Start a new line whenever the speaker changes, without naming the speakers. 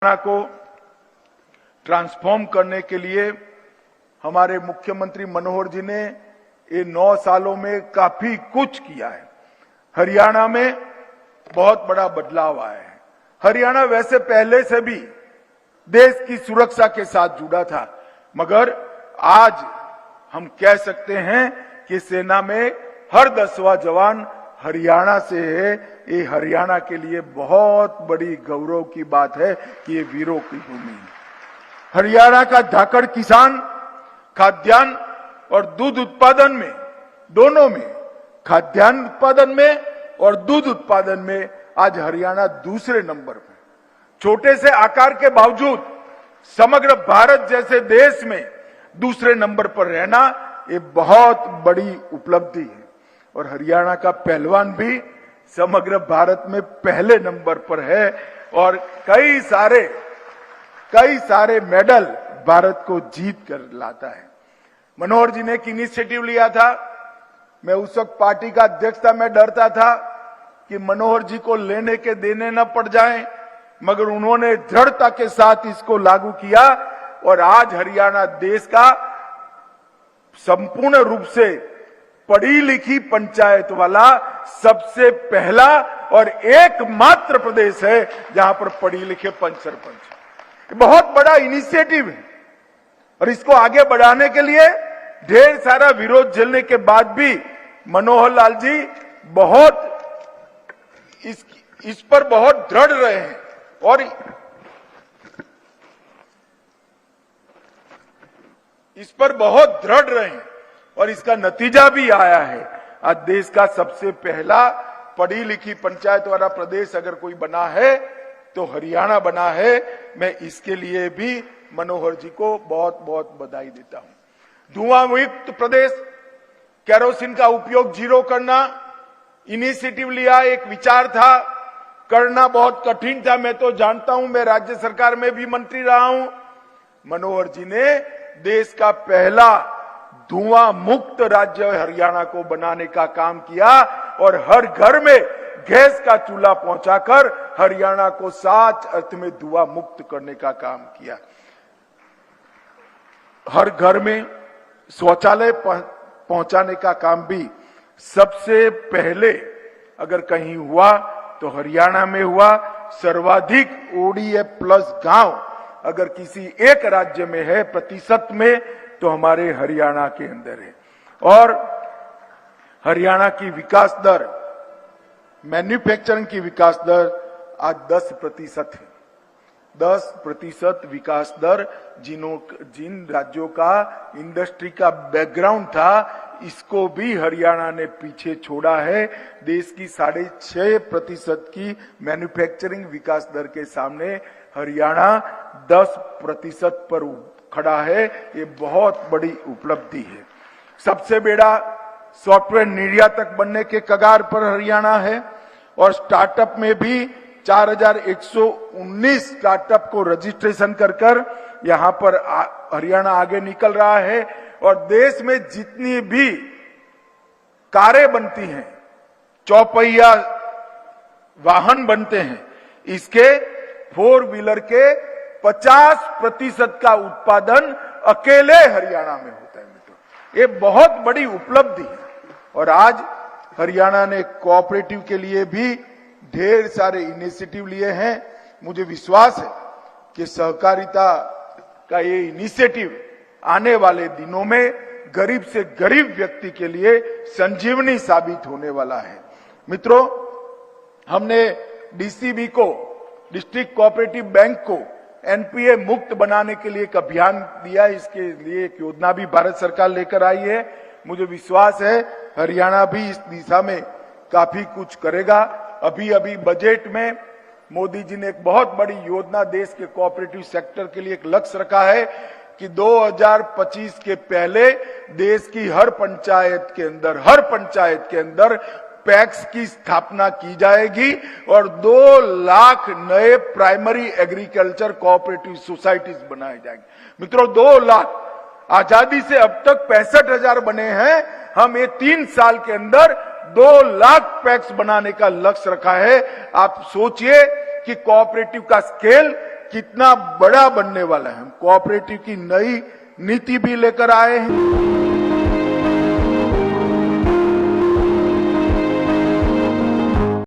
हरियाणा को ट्रांसफॉर्म करने के लिए हमारे मुख्यमंत्री मनोहर जी ने ये 9 सालों में काफी कुछ किया है। हरियाणा में बहुत बड़ा बदलाव आया है। हरियाणा वैसे पहले से भी देश की सुरक्षा के साथ जुड़ा था, मगर आज हम कह सकते हैं कि सेना में हर 10वां जवान हरियाणा से है। ये हरियाणा के लिए बहुत बड़ी गौरव की बात है कि ये वीरों की भूमि है। हरियाणा का धाकड़ किसान खाद्यान्न और दूध उत्पादन में, दोनों में, खाद्यान्न उत्पादन में और दूध उत्पादन में आज हरियाणा दूसरे नंबर पर। छोटे से आकार के बावजूद समग्र भारत जैसे देश में दूसरे नंबर पर रहना ये बहुत बड़ी उपलब्धि है। और हरियाणा का पहलवान भी समग्र भारत में पहले नंबर पर है और कई सारे मेडल भारत को जीत कर लाता है। मनोहर जी ने एक इनिशिएटिव लिया था। मैं उस वक्त पार्टी का अध्यक्ष था, मैं डरता था कि मनोहर जी को लेने के देने न पड़ जाएं, मगर उन्होंने दृढ़ता के साथ इसको लागू किया और आज हरियाणा देश का संपूर्ण रूप से पढ़ी लिखी पंचायत वाला सबसे पहला और एकमात्र प्रदेश है जहां पर पढ़ी लिखे पंच सरपंच। बहुत बड़ा इनिशिएटिव है और इसको आगे बढ़ाने के लिए ढेर सारा विरोध झेलने के बाद भी मनोहर लाल जी बहुत इस पर बहुत दृढ़ रहे हैं और इस पर बहुत दृढ़ रहे हैं और इसका नतीजा भी आया है। आज देश का सबसे पहला पढ़ी लिखी पंचायत वाला प्रदेश अगर कोई बना है तो हरियाणा बना है। मैं इसके लिए भी मनोहर जी को बहुत बहुत बधाई देता हूं। धुआं मुक्त प्रदेश, केरोसिन का उपयोग जीरो करना, इनिशिएटिव लिया, एक विचार था, करना बहुत कठिन था। मैं तो जानता हूं, मैं राज्य सरकार में भी मंत्री रहा हूं। मनोहर जी ने देश का पहला धुआं मुक्त राज्य हरियाणा को बनाने का काम किया और हर घर में गैस का चूल्हा पहुंचाकर हरियाणा को सच अर्थ में धुआं मुक्त करने का काम किया। हर घर में शौचालय पहुंचाने का काम भी सबसे पहले अगर कहीं हुआ तो हरियाणा में हुआ। सर्वाधिक ओडीएफ प्लस गांव अगर किसी एक राज्य में है प्रतिशत में तो हमारे हरियाणा के अंदर है। और हरियाणा की विकास दर, मैन्युफैक्चरिंग की विकास दर आज 10% है। 10% विकास दर जिन राज्यों का इंडस्ट्री का बैकग्राउंड था, इसको भी हरियाणा ने पीछे छोड़ा है। देश की 6.5% की मैन्युफैक्चरिंग विकास दर के सामने हरियाणा 10% पर खड़ा है। ये बहुत बड़ी उपलब्धि है। सबसे बड़ा सॉफ्टवेयर निर्यातक बनने के कगार पर हरियाणा है और स्टार्टअप में भी 4119 स्टार्टअप को रजिस्ट्रेशन कर यहां पर हरियाणा आगे निकल रहा है। और देश में जितनी भी कारें बनती हैं, चौपहिया वाहन बनते हैं, इसके 4 व्हीलर के 50% का उत्पादन अकेले हरियाणा में होता है। मित्रों, ये बहुत बड़ी उपलब्धि है। और आज हरियाणा ने कोऑपरेटिव के लिए भी ढेर सारे इनिशिएटिव लिए हैं। मुझे विश्वास है कि सहकारिता का ये इनिशिएटिव आने वाले दिनों में गरीब से गरीब व्यक्ति के लिए संजीवनी साबित होने वाला है। मित्रों, हमने डीसीबी को, डिस्ट्रिक्ट कोऑपरेटिव बैंक को एनपीए मुक्त बनाने के लिए एक अभियान दिया। इसके लिए एक योजना भी भारत सरकार लेकर आई है। मुझे विश्वास है हरियाणा भी इस दिशा में काफी कुछ करेगा। अभी बजट में मोदी जी ने एक बहुत बड़ी योजना देश के कोऑपरेटिव सेक्टर के लिए एक लक्ष्य रखा है कि 2025 के पहले देश की हर पंचायत के अंदर पैक्स की स्थापना की जाएगी और 2 लाख नए प्राइमरी एग्रीकल्चर कोऑपरेटिव सोसाइटीज बनाए जाएंगे। मित्रों, 2 लाख, आजादी से अब तक 65,000 बने हैं। हम ये 3 साल के अंदर 2 लाख पैक्स बनाने का लक्ष्य रखा है। आप सोचिए कि कोऑपरेटिव का स्केल कितना बड़ा बनने वाला है। हम कोऑपरेटिव की नई नीति भी लेकर आए हैं।